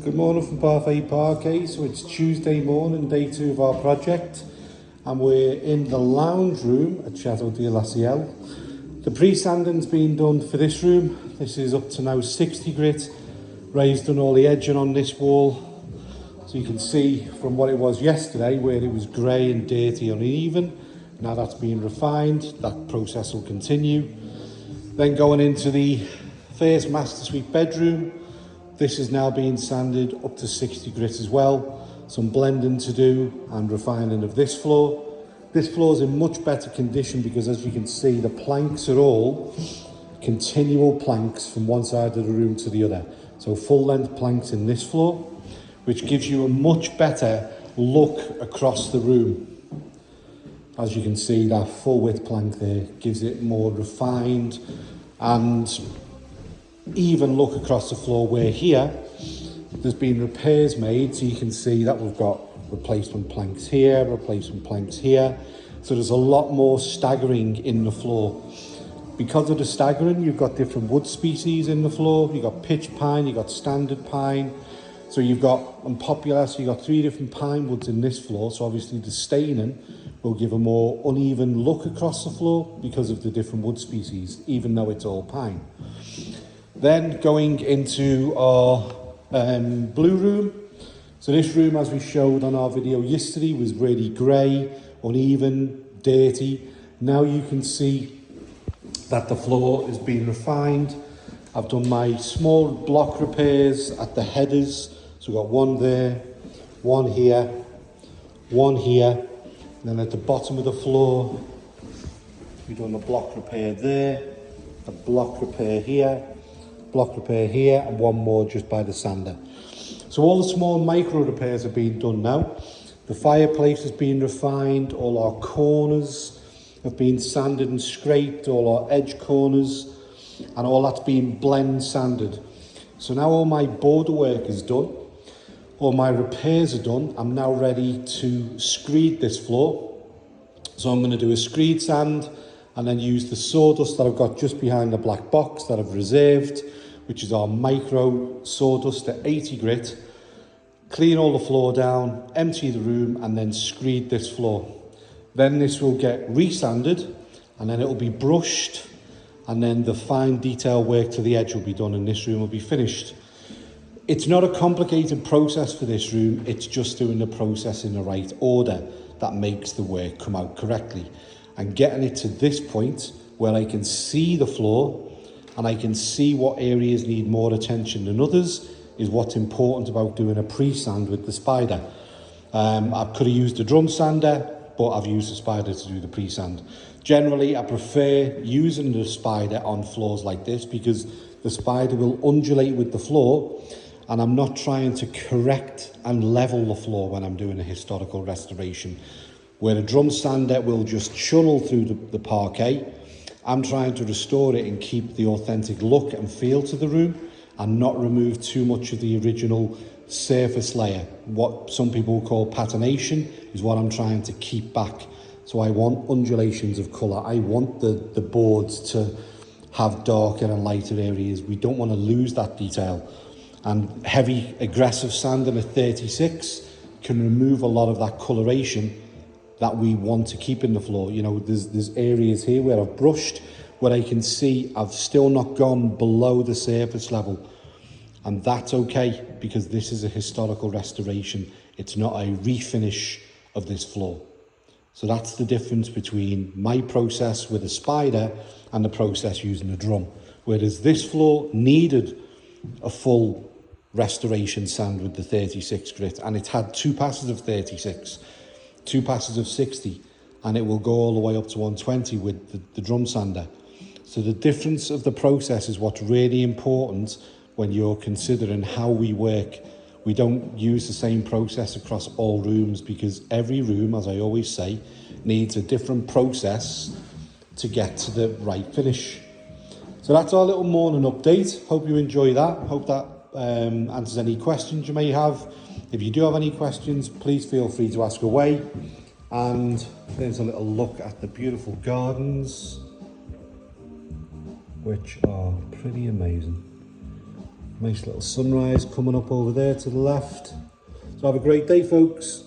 Good morning from Parfait Parquet. So it's Tuesday morning, day 2 of our project, and we're in the lounge room at Chateau De Lalacelle. The pre-sanding's been done for this room. This is up to now 60 grit. Ray's done all the edging on this wall. So you can see from what it was yesterday, where it was grey and dirty, uneven. Now that's been refined. That process will continue. Then going into the first master suite bedroom. This is now being sanded up to 60 grit as well. Some blending to do and refining of this floor. This floor is in much better condition because, as you can see, the planks are all continual planks from one side of the room to the other. So full length planks in this floor, which gives you a much better look across the room. As you can see, that full width plank there gives it more refined and even look across the floor, where here there's been repairs made, so you can see that we've got replacement planks here, replacement planks here, so there's a lot more staggering in the floor. Because of the staggering, you've got different wood species in the floor. You've got pitch pine, you've got standard pine, so you've got unpopular, so you've got 3 different pine woods in this floor. So obviously the staining will give a more uneven look across the floor because of the different wood species, even though it's all pine. Then going into our blue room. So this room, as we showed on our video yesterday, was really grey, uneven, dirty. Now you can see that the floor has been refined. I've done my small block repairs at the headers. So we've got one there, one here, one here. And then at the bottom of the floor, we've done a block repair there, a block repair here, block repair here, and one more just by the sander. So all the small micro repairs have been done now. The fireplace has been refined, all our corners have been sanded and scraped, all our edge corners, and all that's been blend sanded. So now all my border work is done, all my repairs are done. I'm now ready to screed this floor. So I'm going to do a screed sand and then use the sawdust that I've got just behind the black box that I've reserved, which is our micro sawdust at 80 grit. Clean all the floor down, empty the room, and then screed this floor. Then this will get resanded, and then it will be brushed, and then the fine detail work to the edge will be done, and this room will be finished. It's not a complicated process for this room, it's just doing the process in the right order that makes the work come out correctly. And getting it to this point where I can see the floor and I can see what areas need more attention than others is what's important about doing a pre-sand with the spider. I could have used a drum sander, but I've used the spider to do the pre-sand. Generally, I prefer using the spider on floors like this because the spider will undulate with the floor, and I'm not trying to correct and level the floor when I'm doing a historical restoration. Where a drum sander will just channel through the parquet, I'm trying to restore it and keep the authentic look and feel to the room and not remove too much of the original surface layer. What some people call patination is what I'm trying to keep back. So I want undulations of colour. I want the boards to have darker and lighter areas. We don't want to lose that detail. And heavy aggressive sanding at 36 can remove a lot of that coloration that we want to keep in the floor. You know, there's areas here where I've brushed, where I can see I've still not gone below the surface level. And that's okay, because this is a historical restoration. It's not a refinish of this floor. So that's the difference between my process with a spider and the process using a drum. Whereas this floor needed a full restoration sand with the 36 grit, and it had 2 passes of 36. 2 passes of 60, and it will go all the way up to 120 with the drum sander. So the difference of the process is what's really important when you're considering how we work. We don't use the same process across all rooms because every room, as I always say, needs a different process to get to the right finish. So that's our little morning update. Hope you enjoy that. Hope that answers any questions you may have. If you do have any questions, please feel free to ask away. And there's a little look at the beautiful gardens, which are pretty amazing. Nice little sunrise coming up over there to the left. So have a great day, folks.